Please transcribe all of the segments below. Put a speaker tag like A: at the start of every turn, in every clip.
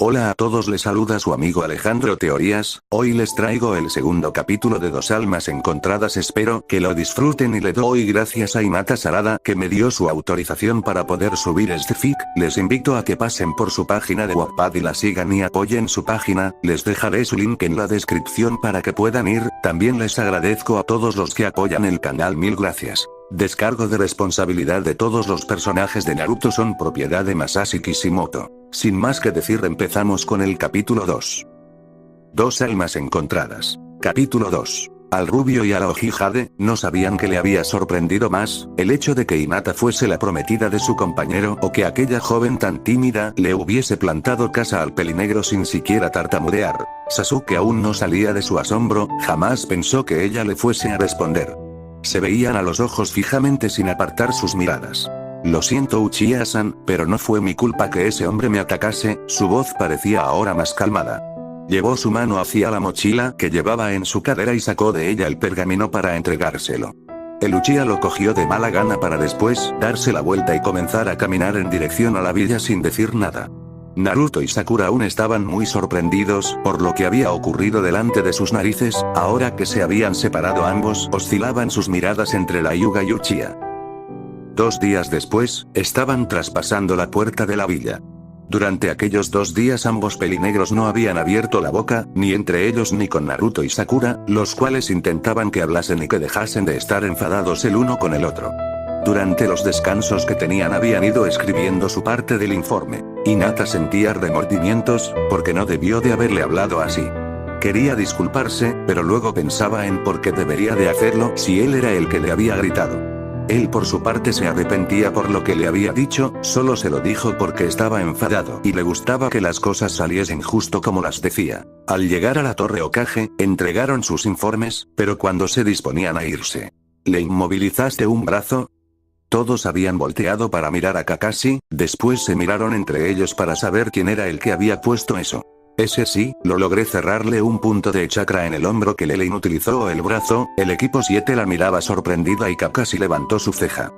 A: Hola a todos, les saluda su amigo Alejandro Teorías. Hoy les traigo el segundo capítulo de Dos Almas Encontradas, espero que lo disfruten y le doy gracias a Hinata Sarada que me dio su autorización para poder subir este fic. Les invito a que pasen por su página de Wattpad y la sigan y apoyen su página, les dejaré su link en la descripción para que puedan ir. También les agradezco a todos los que apoyan el canal, mil gracias. Descargo de responsabilidad de todos los personajes de Naruto son propiedad de Masashi Kishimoto. Sin más que decir, empezamos con el capítulo 2. Dos almas encontradas. Capítulo 2. Al rubio y a la Ojihade, no sabían que le había sorprendido más, el hecho de que Hinata fuese la prometida de su compañero o que aquella joven tan tímida le hubiese plantado casa al pelinegro sin siquiera tartamudear. Sasuke aún no salía de su asombro, jamás pensó que ella le fuese a responder. Se veían a los ojos fijamente sin apartar sus miradas. Lo siento, Uchiha-san, pero no fue mi culpa que ese hombre me atacase. Su voz parecía ahora más calmada. Llevó su mano hacia la mochila que llevaba en su cadera y sacó de ella el pergamino para entregárselo. El Uchiha lo cogió de mala gana para después darse la vuelta y comenzar a caminar en dirección a la villa sin decir nada. Naruto y Sakura aún estaban muy sorprendidos por lo que había ocurrido delante de sus narices. Ahora que se habían separado ambos, oscilaban sus miradas entre la Hyuga y Uchiha. 2 días después, estaban traspasando la puerta de la villa. Durante aquellos 2 días ambos pelinegros no habían abierto la boca, ni entre ellos ni con Naruto y Sakura, los cuales intentaban que hablasen y que dejasen de estar enfadados el uno con el otro. Durante los descansos que tenían habían ido escribiendo su parte del informe. Hinata sentía remordimientos, porque no debió de haberle hablado así. Quería disculparse, pero luego pensaba en por qué debería de hacerlo si él era el que le había gritado. Él por su parte se arrepentía por lo que le había dicho, solo se lo dijo porque estaba enfadado y le gustaba que las cosas saliesen justo como las decía. Al llegar a la Torre Hokage, entregaron sus informes, pero cuando se disponían a irse. ¿Le inmovilizaste un brazo? Todos habían volteado para mirar a Kakashi, después se miraron entre ellos para saber quién era el que había puesto eso. Ese sí, lo logré cerrarle un punto de chakra en el hombro que le inutilizó el brazo. El equipo 7 la miraba sorprendida y Kakashi levantó su ceja.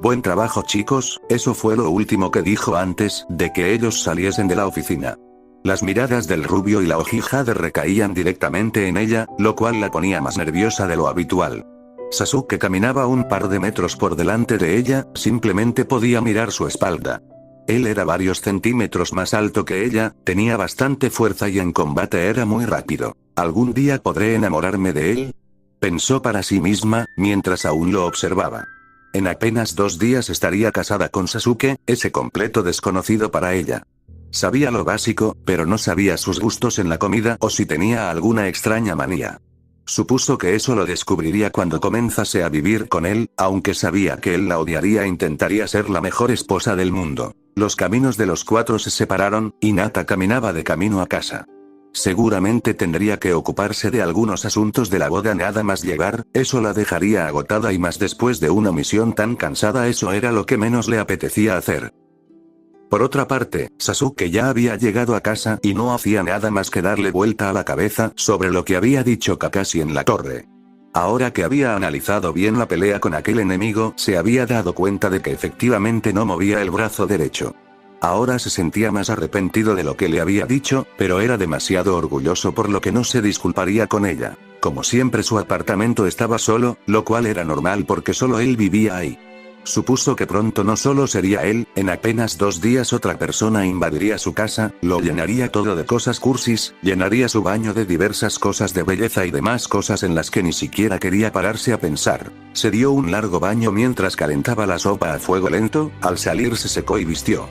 A: Buen trabajo, chicos, eso fue lo último que dijo antes de que ellos saliesen de la oficina. Las miradas del rubio y la Ojihade recaían directamente en ella, lo cual la ponía más nerviosa de lo habitual. Sasuke caminaba un par de metros por delante de ella, simplemente podía mirar su espalda. Él era varios centímetros más alto que ella, tenía bastante fuerza y en combate era muy rápido. ¿Algún día podré enamorarme de él?, pensó para sí misma, mientras aún lo observaba. En apenas 2 días estaría casada con Sasuke, ese completo desconocido para ella. Sabía lo básico, pero no sabía sus gustos en la comida o si tenía alguna extraña manía. Supuso que eso lo descubriría cuando comenzase a vivir con él, aunque sabía que él la odiaría e intentaría ser la mejor esposa del mundo. Los caminos de los 4 se separaron, y Hinata caminaba de camino a casa. Seguramente tendría que ocuparse de algunos asuntos de la boda nada más llegar, eso la dejaría agotada y más después de una misión tan cansada, eso era lo que menos le apetecía hacer. Por otra parte, Sasuke ya había llegado a casa y no hacía nada más que darle vuelta a la cabeza sobre lo que había dicho Kakashi en la torre. Ahora que había analizado bien la pelea con aquel enemigo, se había dado cuenta de que efectivamente no movía el brazo derecho. Ahora se sentía más arrepentido de lo que le había dicho, pero era demasiado orgulloso por lo que no se disculparía con ella. Como siempre, su apartamento estaba solo, lo cual era normal porque solo él vivía ahí. Supuso que pronto no solo sería él, en apenas 2 días otra persona invadiría su casa, lo llenaría todo de cosas cursis, llenaría su baño de diversas cosas de belleza y demás cosas en las que ni siquiera quería pararse a pensar. Se dio un largo baño mientras calentaba la sopa a fuego lento, al salir se secó y vistió.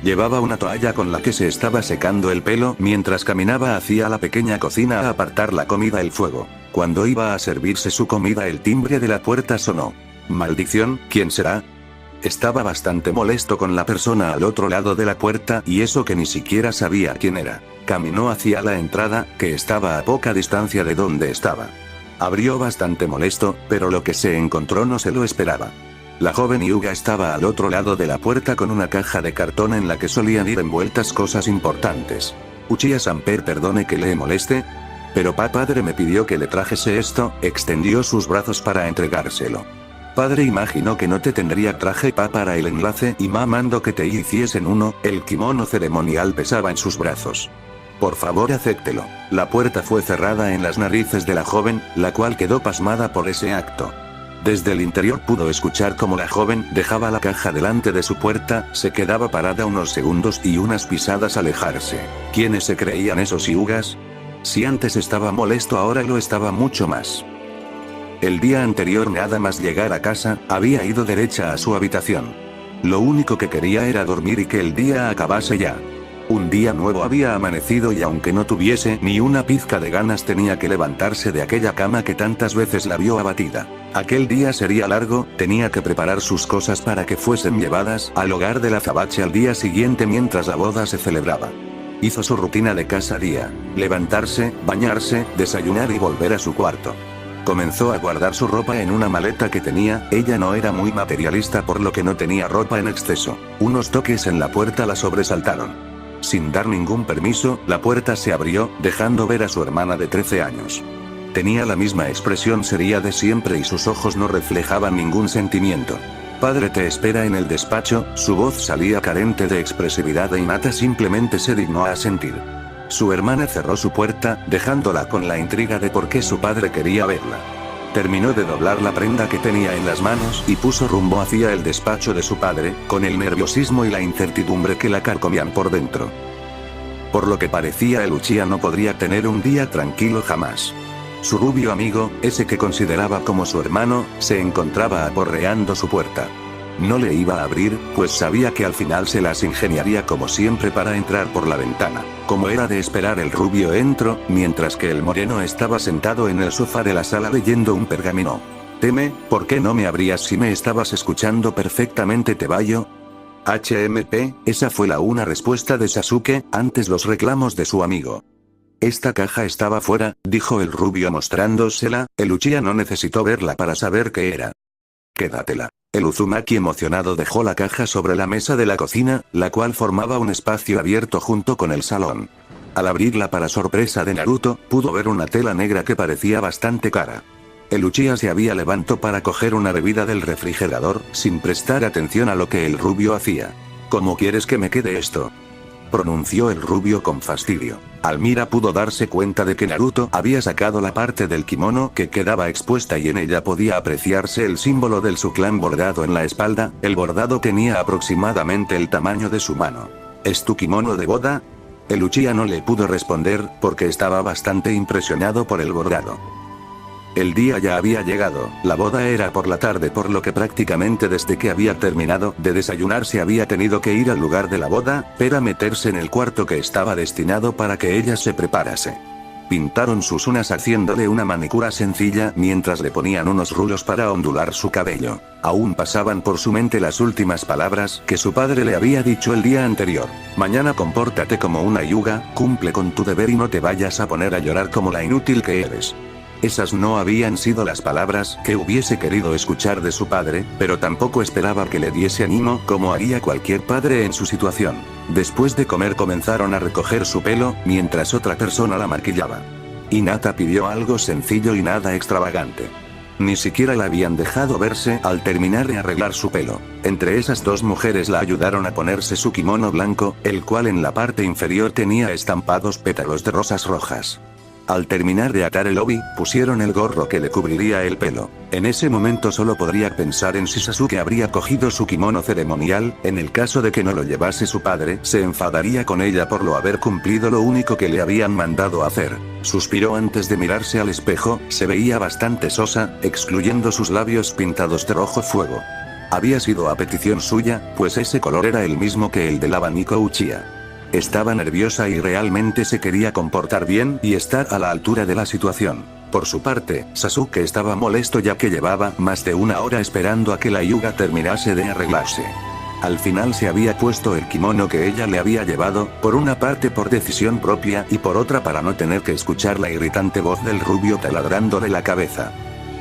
A: Llevaba una toalla con la que se estaba secando el pelo mientras caminaba hacia la pequeña cocina a apartar la comida del fuego. Cuando iba a servirse su comida, el timbre de la puerta sonó. Maldición, ¿quién será? Estaba bastante molesto con la persona al otro lado de la puerta y eso que ni siquiera sabía quién era. Caminó hacia la entrada, que estaba a poca distancia de donde estaba. Abrió bastante molesto, pero lo que se encontró no se lo esperaba. La joven Hyuga estaba al otro lado de la puerta con una caja de cartón en la que solían ir envueltas cosas importantes. Uchiha-san, perdone que le moleste, pero padre me pidió que le trajese esto, extendió sus brazos para entregárselo. Padre imaginó que no te tendría traje para el enlace y mandó que te hiciesen uno, el kimono ceremonial pesaba en sus brazos. Por favor acéptelo. La puerta fue cerrada en las narices de la joven, la cual quedó pasmada por ese acto. Desde el interior pudo escuchar cómo la joven dejaba la caja delante de su puerta, se quedaba parada unos segundos y unas pisadas alejarse. ¿Quiénes se creían esos yugas? Si antes estaba molesto ahora lo estaba mucho más. El día anterior nada más llegar a casa, había ido derecha a su habitación. Lo único que quería era dormir y que el día acabase ya. Un día nuevo había amanecido y aunque no tuviese ni una pizca de ganas tenía que levantarse de aquella cama que tantas veces la vio abatida. Aquel día sería largo, tenía que preparar sus cosas para que fuesen llevadas al hogar del azabache al día siguiente mientras la boda se celebraba. Hizo su rutina de casa día, levantarse, bañarse, desayunar y volver a su cuarto. Comenzó a guardar su ropa en una maleta que tenía, ella no era muy materialista por lo que no tenía ropa en exceso. Unos toques en la puerta la sobresaltaron. Sin dar ningún permiso, la puerta se abrió, dejando ver a su hermana de 13 años. Tenía la misma expresión seria de siempre y sus ojos no reflejaban ningún sentimiento. Padre te espera en el despacho, su voz salía carente de expresividad e Hinata simplemente se dignó a asentir. Su hermana cerró su puerta, dejándola con la intriga de por qué su padre quería verla. Terminó de doblar la prenda que tenía en las manos y puso rumbo hacia el despacho de su padre, con el nerviosismo y la incertidumbre que la carcomían por dentro. Por lo que parecía el Uchiha no podría tener un día tranquilo jamás. Su rubio amigo, ese que consideraba como su hermano, se encontraba aporreando su puerta. No le iba a abrir, pues sabía que al final se las ingeniaría como siempre para entrar por la ventana. Como era de esperar, el rubio entró, mientras que el moreno estaba sentado en el sofá de la sala leyendo un pergamino. Teme, ¿por qué no me abrías si me estabas escuchando perfectamente, Tebayo? HMP, esa fue una respuesta de Sasuke, antes los reclamos de su amigo. Esta caja estaba fuera, dijo el rubio mostrándosela, el Uchiha no necesitó verla para saber qué era. Quédatela. El Uzumaki emocionado dejó la caja sobre la mesa de la cocina, la cual formaba un espacio abierto junto con el salón. Al abrirla para sorpresa de Naruto, pudo ver una tela negra que parecía bastante cara. El Uchiha se había levantado para coger una bebida del refrigerador, sin prestar atención a lo que el rubio hacía. ¿Cómo quieres que me quede esto?, pronunció el rubio con fastidio. Almira pudo darse cuenta de que Naruto había sacado la parte del kimono que quedaba expuesta y en ella podía apreciarse el símbolo del su clan bordado en la espalda. El bordado tenía aproximadamente el tamaño de su mano. ¿Es tu kimono de boda? El Uchiha no le pudo responder, porque estaba bastante impresionado por el bordado. El día ya había llegado, la boda era por la tarde por lo que prácticamente desde que había terminado de desayunar se había tenido que ir al lugar de la boda, para meterse en el cuarto que estaba destinado para que ella se preparase. Pintaron sus uñas haciéndole una manicura sencilla mientras le ponían unos rulos para ondular su cabello. Aún pasaban por su mente las últimas palabras que su padre le había dicho el día anterior. Mañana compórtate como una yuga, cumple con tu deber y no te vayas a poner a llorar como la inútil que eres. Esas no habían sido las palabras que hubiese querido escuchar de su padre, pero tampoco esperaba que le diese ánimo como haría cualquier padre en su situación. Después de comer comenzaron a recoger su pelo, mientras otra persona la maquillaba. Hinata pidió algo sencillo y nada extravagante. Ni siquiera la habían dejado verse al terminar de arreglar su pelo. Entre esas dos mujeres la ayudaron a ponerse su kimono blanco, el cual en la parte inferior tenía estampados pétalos de rosas rojas. Al terminar de atar el obi, pusieron el gorro que le cubriría el pelo. En ese momento solo podría pensar en si Sasuke habría cogido su kimono ceremonial, en el caso de que no lo llevase su padre, se enfadaría con ella por no haber cumplido lo único que le habían mandado hacer. Suspiró antes de mirarse al espejo, se veía bastante sosa, excluyendo sus labios pintados de rojo fuego. Había sido a petición suya, pues ese color era el mismo que el del abanico Uchiha. Estaba nerviosa y realmente se quería comportar bien y estar a la altura de la situación. Por su parte, Sasuke estaba molesto ya que llevaba más de una hora esperando a que la yuga terminase de arreglarse. Al final se había puesto el kimono que ella le había llevado, por una parte por decisión propia y por otra para no tener que escuchar la irritante voz del rubio taladrándole la cabeza.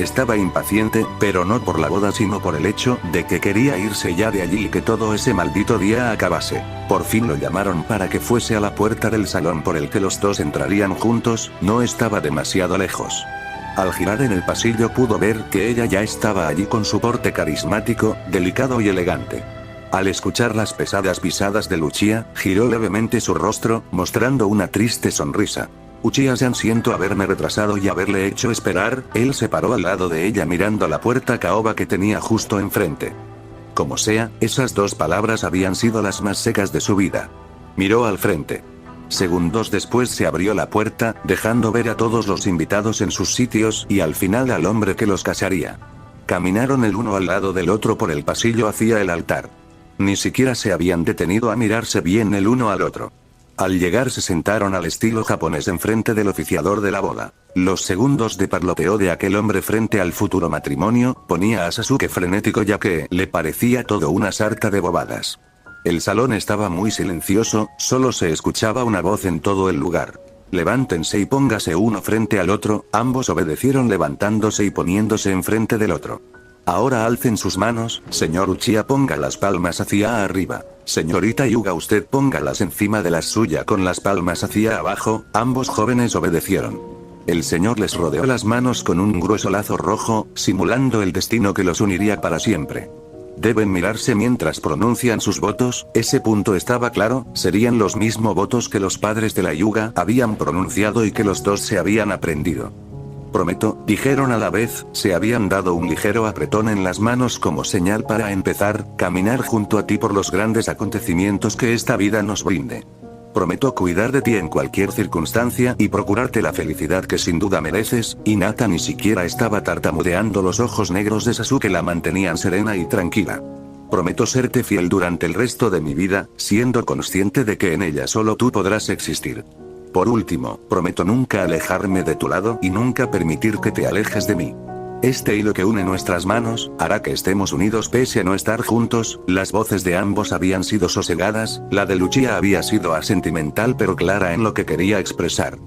A: Estaba impaciente, pero no por la boda sino por el hecho de que quería irse ya de allí y que todo ese maldito día acabase. Por fin lo llamaron para que fuese a la puerta del salón por el que los dos entrarían juntos, no estaba demasiado lejos. Al girar en el pasillo pudo ver que ella ya estaba allí con su porte carismático, delicado y elegante. Al escuchar las pesadas pisadas de Lucia, giró levemente su rostro, mostrando una triste sonrisa. Uchiha-san, siento haberme retrasado y haberle hecho esperar. Él se paró al lado de ella mirando la puerta caoba que tenía justo enfrente. Como sea, esas dos palabras habían sido las más secas de su vida. Miró al frente. Segundos después se abrió la puerta, dejando ver a todos los invitados en sus sitios y al final al hombre que los casaría. Caminaron el uno al lado del otro por el pasillo hacia el altar. Ni siquiera se habían detenido a mirarse bien el uno al otro. Al llegar se sentaron al estilo japonés enfrente del oficiador de la boda. Los segundos de parloteo de aquel hombre frente al futuro matrimonio ponía a Sasuke frenético, ya que le parecía todo una sarta de bobadas. El salón estaba muy silencioso, solo se escuchaba una voz en todo el lugar. Levántense y póngase uno frente al otro. Ambos obedecieron levantándose y poniéndose enfrente del otro. Ahora alcen sus manos, señor Uchiha, ponga las palmas hacia arriba. Señorita Hyuga, usted póngalas encima de las suyas con las palmas hacia abajo. Ambos jóvenes obedecieron. El señor les rodeó las manos con un grueso lazo rojo, simulando el destino que los uniría para siempre. Deben mirarse mientras pronuncian sus votos. Ese punto estaba claro, serían los mismos votos que los padres de la Hyuga habían pronunciado y que los dos se habían aprendido. Prometo, dijeron a la vez, se habían dado un ligero apretón en las manos como señal para empezar, caminar junto a ti por los grandes acontecimientos que esta vida nos brinde. Prometo cuidar de ti en cualquier circunstancia y procurarte la felicidad que sin duda mereces. Hinata ni siquiera estaba tartamudeando, los ojos negros de Sasuke la mantenían serena y tranquila. Prometo serte fiel durante el resto de mi vida, siendo consciente de que en ella solo tú podrás existir. Por último, prometo nunca alejarme de tu lado y nunca permitir que te alejes de mí. Este hilo que une nuestras manos hará que estemos unidos pese a no estar juntos. Las voces de ambos habían sido sosegadas, la de Lucia había sido asentimental pero clara en lo que quería expresar.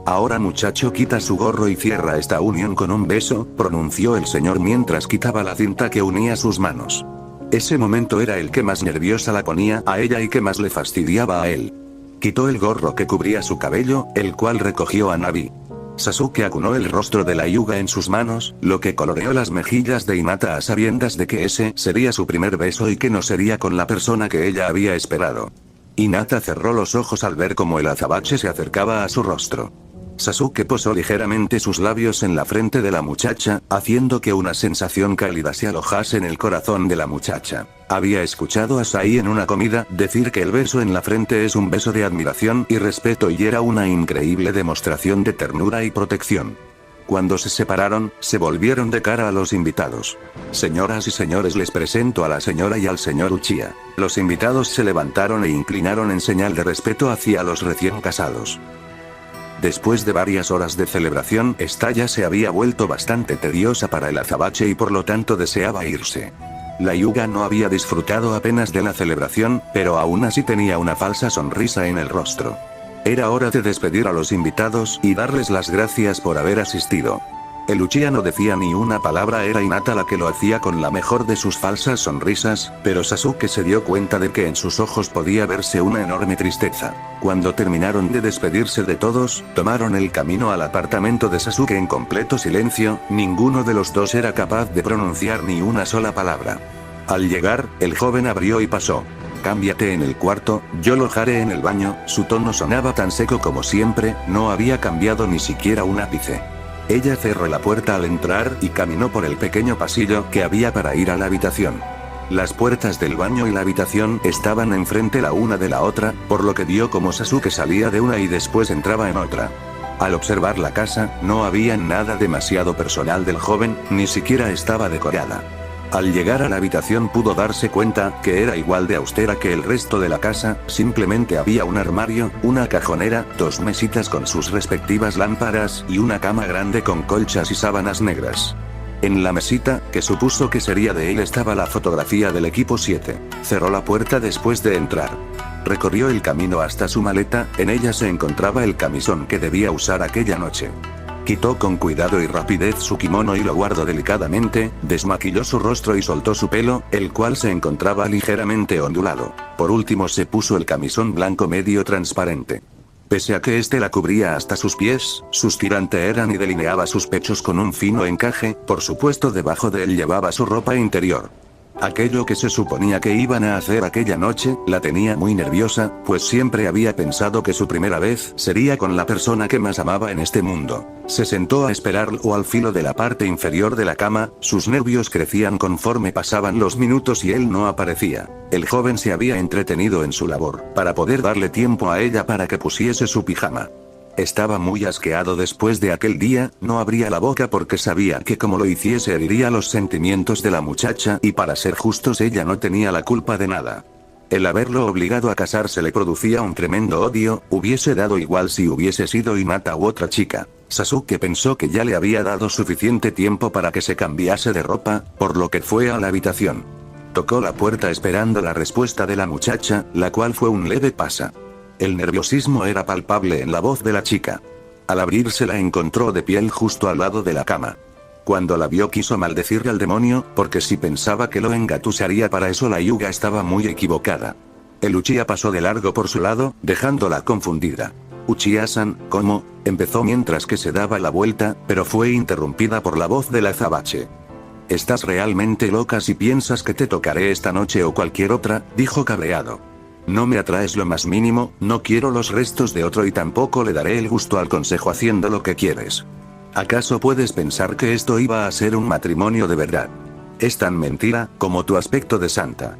A: Ahora muchacho, quita su gorro y cierra esta unión con un beso, pronunció el señor mientras quitaba la cinta que unía sus manos. Ese momento era el que más nerviosa la ponía a ella y que más le fastidiaba a él. Quitó el gorro que cubría su cabello, el cual recogió a Nabi. Sasuke acunó el rostro de la Hyuga en sus manos, lo que coloreó las mejillas de Hinata a sabiendas de que ese sería su primer beso y que no sería con la persona que ella había esperado. Hinata cerró los ojos al ver cómo el azabache se acercaba a su rostro. Sasuke posó ligeramente sus labios en la frente de la muchacha, haciendo que una sensación cálida se alojase en el corazón de la muchacha. Había escuchado a Sai en una comida decir que el beso en la frente es un beso de admiración y respeto y era una increíble demostración de ternura y protección. Cuando se separaron, se volvieron de cara a los invitados. Señoras y señores, les presento a la señora y al señor Uchiha. Los invitados se levantaron e inclinaron en señal de respeto hacia los recién casados. Después de varias horas de celebración, esta ya se había vuelto bastante tediosa para el azabache y por lo tanto deseaba irse. La Hyuga no había disfrutado apenas de la celebración, pero aún así tenía una falsa sonrisa en el rostro. Era hora de despedir a los invitados y darles las gracias por haber asistido. El Uchiha no decía ni una palabra, era Hinata la que lo hacía con la mejor de sus falsas sonrisas, pero Sasuke se dio cuenta de que en sus ojos podía verse una enorme tristeza. Cuando terminaron de despedirse de todos, tomaron el camino al apartamento de Sasuke en completo silencio, ninguno de los dos era capaz de pronunciar ni una sola palabra. Al llegar, el joven abrió y pasó. Cámbiate en el cuarto, yo lo haré en el baño. Su tono sonaba tan seco como siempre, no había cambiado ni siquiera un ápice. Ella cerró la puerta al entrar y caminó por el pequeño pasillo que había para ir a la habitación. Las puertas del baño y la habitación estaban enfrente la una de la otra, por lo que vio como Sasuke salía de una y después entraba en otra. Al observar la casa, no había nada demasiado personal del joven, ni siquiera estaba decorada. Al llegar a la habitación pudo darse cuenta que era igual de austera que el resto de la casa, simplemente había un armario, una cajonera, dos mesitas con sus respectivas lámparas y una cama grande con colchas y sábanas negras. En la mesita, que supuso que sería de él, estaba la fotografía del equipo 7. Cerró la puerta después de entrar. Recorrió el camino hasta su maleta, en ella se encontraba el camisón que debía usar aquella noche. Quitó con cuidado y rapidez su kimono y lo guardó delicadamente, desmaquilló su rostro y soltó su pelo, el cual se encontraba ligeramente ondulado. Por último se puso el camisón blanco medio transparente. Pese a que este la cubría hasta sus pies, suspirante eran y delineaba sus pechos con un fino encaje, por supuesto debajo de él llevaba su ropa interior. Aquello que se suponía que iban a hacer aquella noche, la tenía muy nerviosa, pues siempre había pensado que su primera vez sería con la persona que más amaba en este mundo. Se sentó a esperarlo al filo de la parte inferior de la cama, sus nervios crecían conforme pasaban los minutos y él no aparecía. El joven se había entretenido en su labor, para poder darle tiempo a ella para que pusiese su pijama. Estaba muy asqueado después de aquel día, no abría la boca porque sabía que como lo hiciese heriría los sentimientos de la muchacha y para ser justos ella no tenía la culpa de nada. El haberlo obligado a casarse le producía un tremendo odio, hubiese dado igual si hubiese sido Hinata u otra chica. Sasuke pensó que ya le había dado suficiente tiempo para que se cambiase de ropa, por lo que fue a la habitación. Tocó la puerta esperando la respuesta de la muchacha, la cual fue un leve pasa. El nerviosismo era palpable en la voz de la chica. Al abrirse la encontró de piel justo al lado de la cama. Cuando la vio quiso maldecirle al demonio, porque si pensaba que lo engatusaría para eso la Hyuga estaba muy equivocada. El Uchiha pasó de largo por su lado, dejándola confundida. Uchiha-san, ¿cómo? Empezó mientras que se daba la vuelta, pero fue interrumpida por la voz de la azabache. Estás realmente loca si piensas que te tocaré esta noche o cualquier otra, dijo cabreado. No me atraes lo más mínimo, no quiero los restos de otro y tampoco le daré el gusto al consejo haciendo lo que quieres. ¿Acaso puedes pensar que esto iba a ser un matrimonio de verdad? Es tan mentira, como tu aspecto de santa.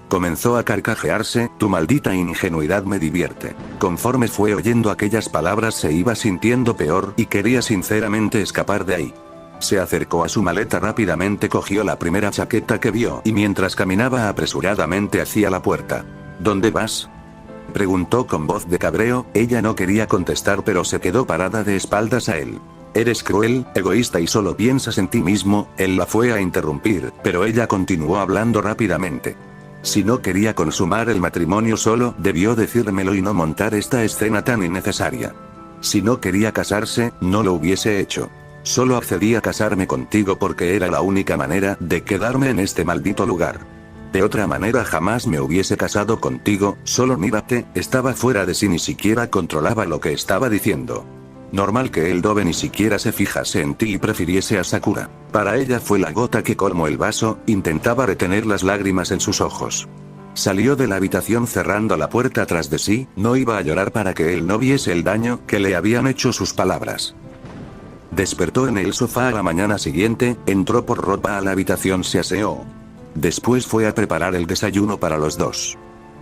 A: Comenzó a carcajearse, tu maldita ingenuidad me divierte. Conforme fue oyendo aquellas palabras se iba sintiendo peor y quería sinceramente escapar de ahí. Se acercó a su maleta rápidamente, cogió la primera chaqueta que vio y mientras caminaba apresuradamente hacia la puerta. ¿Dónde vas? Preguntó con voz de cabreo, ella no quería contestar pero se quedó parada de espaldas a él. Eres cruel, egoísta y solo piensas en ti mismo, él la fue a interrumpir, pero ella continuó hablando rápidamente. Si no quería consumar el matrimonio solo, debió decírmelo y no montar esta escena tan innecesaria. Si no quería casarse, no lo hubiese hecho. Solo accedí a casarme contigo porque era la única manera de quedarme en este maldito lugar. De otra manera jamás me hubiese casado contigo, solo mírate, estaba fuera de sí, ni siquiera controlaba lo que estaba diciendo. Normal que el Dobe ni siquiera se fijase en ti y prefiriese a Sakura. Para ella fue la gota que colmó el vaso, intentaba retener las lágrimas en sus ojos. Salió de la habitación cerrando la puerta tras de sí, no iba a llorar para que él no viese el daño que le habían hecho sus palabras. Despertó en el sofá a la mañana siguiente, entró por ropa a la habitación, se aseó. Después fue a preparar el desayuno para los dos.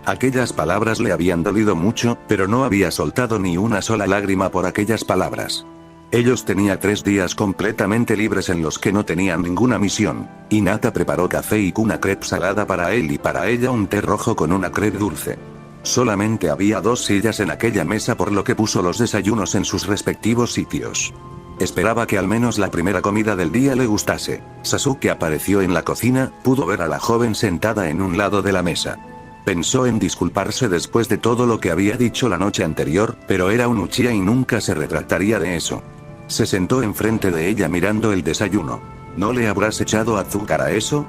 A: Aquellas palabras le habían dolido mucho, pero no había soltado ni una sola lágrima por aquellas palabras. Ellos tenían 3 días completamente libres en los que no tenían ninguna misión. Hinata preparó café y una crepe salada para él y para ella un té rojo con una crepe dulce. Solamente había 2 sillas en aquella mesa por lo que puso los desayunos en sus respectivos sitios. Esperaba que al menos la primera comida del día le gustase. Sasuke apareció en la cocina, pudo ver a la joven sentada en un lado de la mesa. Pensó en disculparse después de todo lo que había dicho la noche anterior, pero era un Uchiha y nunca se retractaría de eso. Se sentó enfrente de ella mirando el desayuno. ¿No le habrás echado azúcar a eso?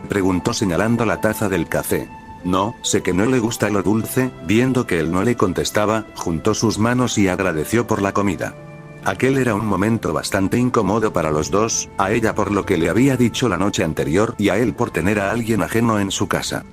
A: Preguntó señalando la taza del café. No, sé que no le gusta lo dulce, viendo que él no le contestaba, juntó sus manos y agradeció por la comida. Aquel era un momento bastante incómodo para los dos, a ella por lo que le había dicho la noche anterior y a él por tener a alguien ajeno en su casa.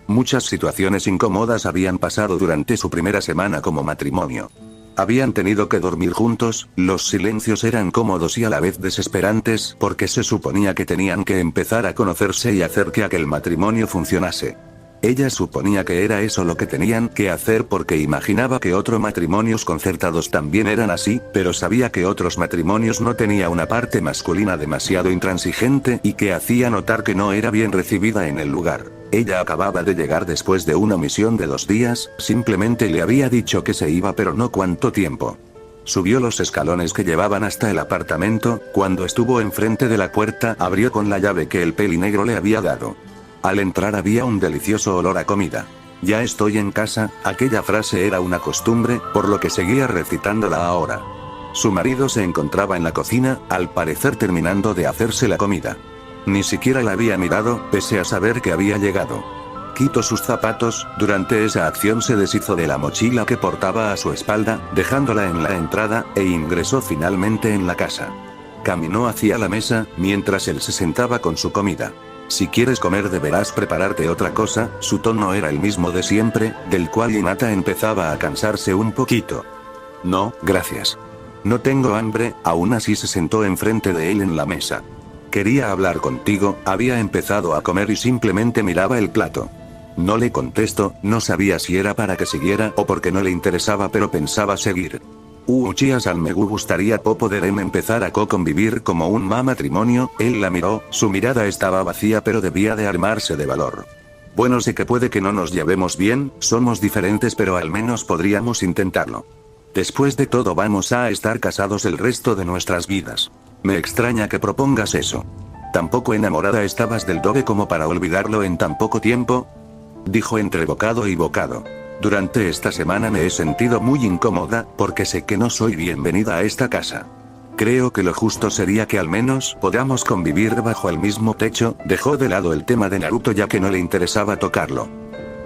A: Muchas situaciones incómodas habían pasado durante su primera semana como matrimonio. Habían tenido que dormir juntos, los silencios eran cómodos y a la vez desesperantes porque se suponía que tenían que empezar a conocerse y hacer que aquel matrimonio funcionase. Ella suponía que era eso lo que tenían que hacer porque imaginaba que otros matrimonios concertados también eran así, pero sabía que otros matrimonios no tenía una parte masculina demasiado intransigente y que hacía notar que no era bien recibida en el lugar. Ella acababa de llegar después de una misión de 2 días, simplemente le había dicho que se iba pero no cuánto tiempo. Subió los escalones que llevaban hasta el apartamento, cuando estuvo enfrente de la puerta abrió con la llave que el pelinegro le había dado. Al entrar había un delicioso olor a comida. Ya estoy en casa, aquella frase era una costumbre, por lo que seguía recitándola ahora. Su marido se encontraba en la cocina, al parecer terminando de hacerse la comida. Ni siquiera la había mirado, pese a saber que había llegado. Quitó sus zapatos, durante esa acción se deshizo de la mochila que portaba a su espalda, dejándola en la entrada, e ingresó finalmente en la casa. Caminó hacia la mesa, mientras él se sentaba con su comida. Si quieres comer deberás prepararte otra cosa. Su tono era el mismo de siempre, del cual Hinata empezaba a cansarse un poquito. No, gracias. No tengo hambre. Aún así se sentó enfrente de él en la mesa. Quería hablar contigo. Había empezado a comer y simplemente miraba el plato. No le contesto, no sabía si era para que siguiera o porque no le interesaba, pero pensaba seguir. Uchiha-san, me gustaría poder empezar a convivir como un matrimonio. Él la miró, su mirada estaba vacía pero debía de armarse de valor. Bueno, sé que puede que no nos llevemos bien, somos diferentes, pero al menos podríamos intentarlo. Después de todo vamos a estar casados el resto de nuestras vidas. Me extraña que propongas eso. ¿Tampoco enamorada estabas del Dobe como para olvidarlo en tan poco tiempo?, dijo entre bocado y bocado. Durante esta semana me he sentido muy incómoda, porque sé que no soy bienvenida a esta casa. Creo que lo justo sería que al menos podamos convivir bajo el mismo techo. Dejó de lado el tema de Naruto ya que no le interesaba tocarlo.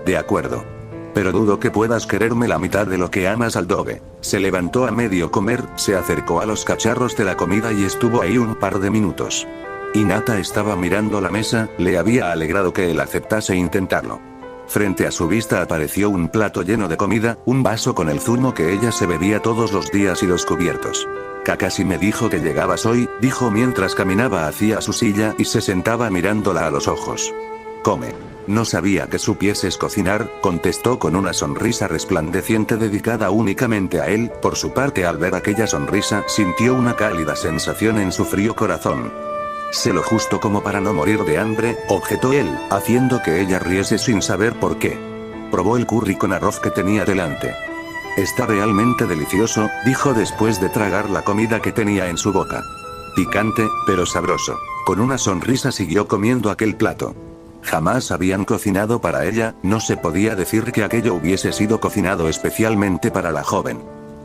A: De acuerdo. Pero dudo que puedas quererme la mitad de lo que amas al Dobe. Se levantó a medio comer, se acercó a los cacharros de la comida y estuvo ahí un par de minutos. Hinata estaba mirando la mesa, le había alegrado que él aceptase intentarlo. Frente a su vista apareció un plato lleno de comida, un vaso con el zumo que ella se bebía todos los días y los cubiertos. Kakashi me dijo que llegabas hoy, dijo mientras caminaba hacia su silla y se sentaba mirándola a los ojos. Come. No sabía que supieses cocinar, contestó con una sonrisa resplandeciente dedicada únicamente a él. Por su parte, al ver aquella sonrisa, sintió una cálida sensación en su frío corazón. Sé lo justo como para no morir de hambre, objetó él, haciendo que ella riese sin saber por qué. Probó el curry con arroz que tenía delante. Está realmente delicioso, dijo después de tragar la comida que tenía en su boca. Picante, pero sabroso. Con una sonrisa siguió comiendo aquel plato. Jamás habían cocinado para ella, no se podía decir que aquello hubiese sido cocinado especialmente para la joven.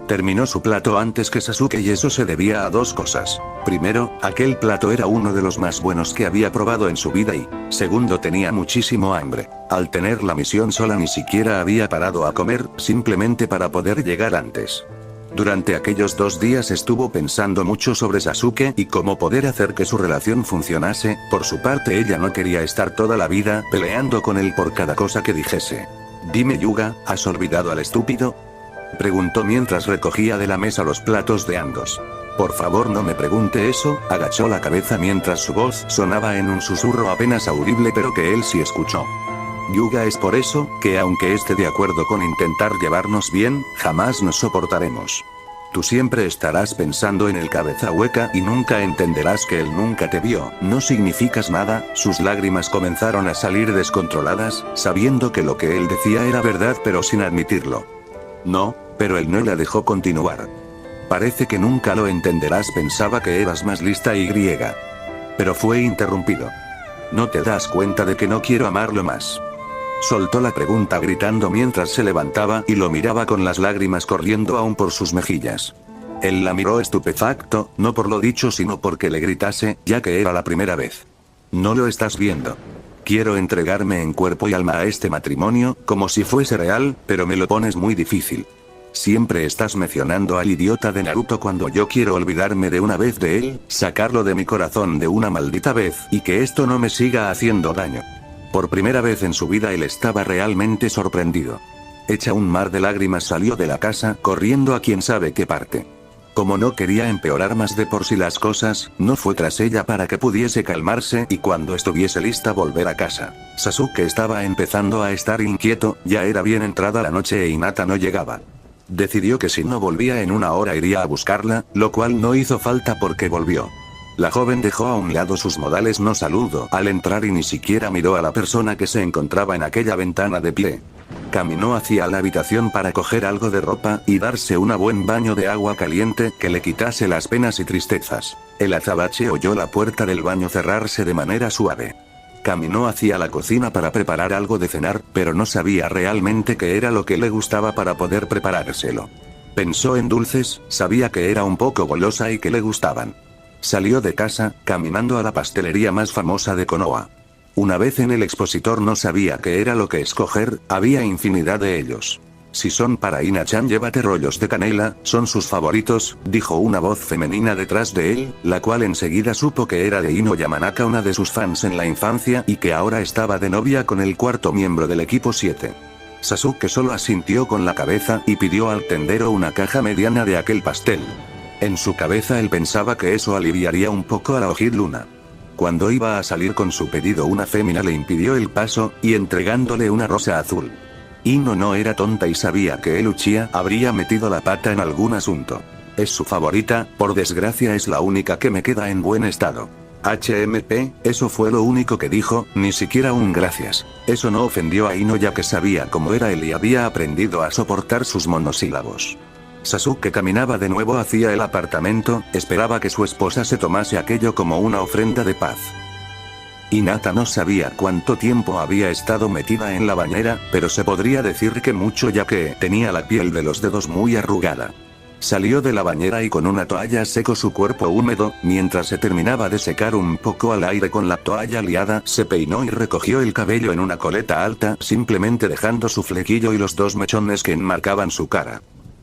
A: Terminó su plato antes que Sasuke y eso se debía a dos cosas. Primero, aquel plato era uno de los más buenos que había probado en su vida y, segundo, tenía muchísimo hambre. Al tener la misión sola ni siquiera había parado a comer, simplemente para poder llegar antes. Durante aquellos 2 días estuvo pensando mucho sobre Sasuke y cómo poder hacer que su relación funcionase. Por su parte, ella no quería estar toda la vida peleando con él por cada cosa que dijese. Dime, Yuga, ¿has olvidado al estúpido?, preguntó mientras recogía de la mesa los platos de ambos. Por favor, no me pregunte eso, agachó la cabeza mientras su voz sonaba en un susurro apenas audible pero que él sí escuchó. Yuga, es por eso, que aunque esté de acuerdo con intentar llevarnos bien, jamás nos soportaremos. Tú siempre estarás pensando en el cabeza hueca y nunca entenderás que él nunca te vio, no significas nada. Sus lágrimas comenzaron a salir descontroladas, sabiendo que lo que él decía era verdad pero sin admitirlo. No, pero él no la dejó continuar. Parece que nunca lo entenderás, pensaba que eras más lista y griega. Pero fue interrumpido. ¿No te das cuenta de que no quiero amarlo más?, soltó la pregunta gritando mientras se levantaba y lo miraba con las lágrimas corriendo aún por sus mejillas. Él la miró estupefacto, no por lo dicho sino porque le gritase, ya que era la primera vez. ¿No lo estás viendo? Quiero entregarme en cuerpo y alma a este matrimonio, como si fuese real, pero me lo pones muy difícil. Siempre estás mencionando al idiota de Naruto cuando yo quiero olvidarme de una vez de él, sacarlo de mi corazón de una maldita vez, y que esto no me siga haciendo daño. Por primera vez en su vida él estaba realmente sorprendido. Hecha un mar de lágrimas salió de la casa, corriendo a quién sabe qué parte. Como no quería empeorar más de por sí las cosas, no fue tras ella para que pudiese calmarse y cuando estuviese lista volver a casa. Sasuke estaba empezando a estar inquieto, ya era bien entrada la noche e Hinata no llegaba. Decidió que si no volvía en 1 hora iría a buscarla, lo cual no hizo falta porque volvió. La joven dejó a un lado sus modales, no saludó al entrar y ni siquiera miró a la persona que se encontraba en aquella ventana de pie. Caminó hacia la habitación para coger algo de ropa y darse un buen baño de agua caliente que le quitase las penas y tristezas. El azabache oyó la puerta del baño cerrarse de manera suave. Caminó hacia la cocina para preparar algo de cenar, pero no sabía realmente qué era lo que le gustaba para poder preparárselo. Pensó en dulces, sabía que era un poco golosa y que le gustaban. Salió de casa, caminando a la pastelería más famosa de Konoha. Una vez en el expositor no sabía qué era lo que escoger, había infinidad de ellos. Si son para Ina-chan llévate rollos de canela, son sus favoritos, dijo una voz femenina detrás de él, la cual enseguida supo que era de Ino Yamanaka, una de sus fans en la infancia y que ahora estaba de novia con el cuarto miembro del equipo 7. Sasuke solo asintió con la cabeza y pidió al tendero una caja mediana de aquel pastel. En su cabeza él pensaba que eso aliviaría un poco a la Ojid Luna. Cuando iba a salir con su pedido, una fémina le impidió el paso, y entregándole una rosa azul. Ino no era tonta y sabía que el Uchiha habría metido la pata en algún asunto. Es su favorita, por desgracia es la única que me queda en buen estado. HMP, eso fue lo único que dijo, ni siquiera un gracias. Eso no ofendió a Ino ya que sabía cómo era él y había aprendido a soportar sus monosílabos. Sasuke caminaba de nuevo hacia el apartamento, esperaba que su esposa se tomase aquello como una ofrenda de paz. Hinata no sabía cuánto tiempo había estado metida en la bañera, pero se podría decir que mucho ya que tenía la piel de los dedos muy arrugada. Salió de la bañera y con una toalla secó su cuerpo húmedo, mientras se terminaba de secar un poco al aire con la toalla liada, se peinó y recogió el cabello en una coleta alta, simplemente dejando su flequillo y los dos mechones que enmarcaban su cara.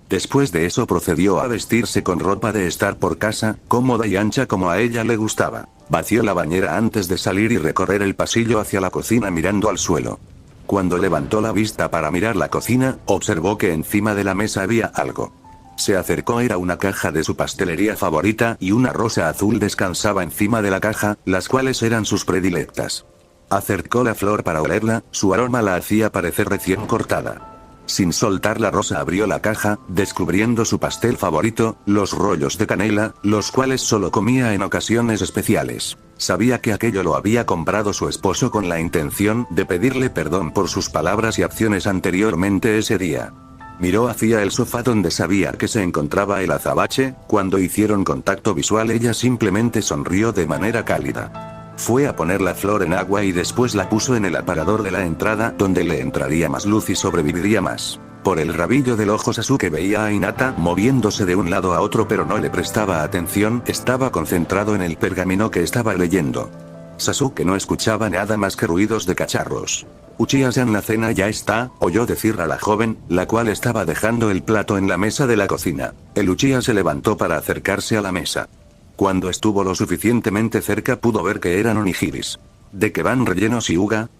A: Después de eso procedió a vestirse con ropa de estar por casa, cómoda y ancha como a ella le gustaba. Vació la bañera antes de salir y recorrer el pasillo hacia la cocina mirando al suelo. Cuando levantó la vista para mirar la cocina, observó que encima de la mesa había algo. Se acercó, era una caja de su pastelería favorita y una rosa azul descansaba encima de la caja, las cuales eran sus predilectas. Acercó la flor para olerla, su aroma la hacía parecer recién cortada. Sin soltar la rosa abrió la caja, descubriendo su pastel favorito, los rollos de canela, los cuales solo comía en ocasiones especiales. Sabía que aquello lo había comprado su esposo con la intención de pedirle perdón por sus palabras y acciones anteriormente ese día. Miró hacia el sofá donde sabía que se encontraba el azabache, cuando hicieron contacto visual ella simplemente sonrió de manera cálida. Fue a poner la flor en agua y después la puso en el aparador de la entrada donde le entraría más luz y sobreviviría más. Por el rabillo del ojo Sasuke veía a Hinata moviéndose de un lado a otro pero no le prestaba atención, estaba concentrado en el pergamino que estaba leyendo. Sasuke no escuchaba nada más que ruidos de cacharros. Uchiha-san, la cena ya está, oyó decir a la joven, la cual estaba dejando el plato en la mesa de la cocina. El Uchiha se levantó para acercarse a la mesa. Cuando estuvo lo suficientemente cerca pudo ver que eran onigiris. ¿De qué van rellenos y uga?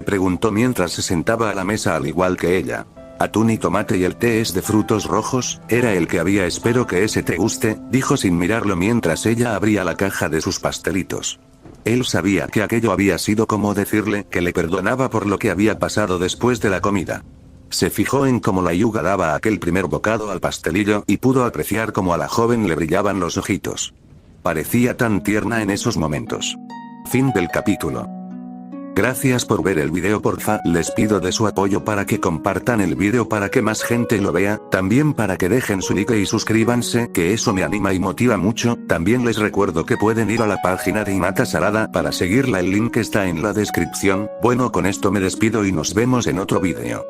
A: Preguntó mientras se sentaba a la mesa al igual que ella. Atún y tomate y el té es de frutos rojos, era el que había. Espero que ese te guste, dijo sin mirarlo mientras ella abría la caja de sus pastelitos. Él sabía que aquello había sido como decirle que le perdonaba por lo que había pasado después de la comida. Se fijó en cómo la Hyuga daba aquel primer bocado al pastelillo y pudo apreciar cómo a la joven le brillaban los ojitos. Parecía tan tierna en esos momentos. Fin del capítulo. Gracias por ver el video, porfa, les pido de su apoyo para que compartan el video para que más gente lo vea, también para que dejen su like y suscríbanse, que eso me anima y motiva mucho. También les recuerdo que pueden ir a la página de Hinata Sarada para seguirla, el link está en la descripción. Bueno, con esto me despido y nos vemos en otro video.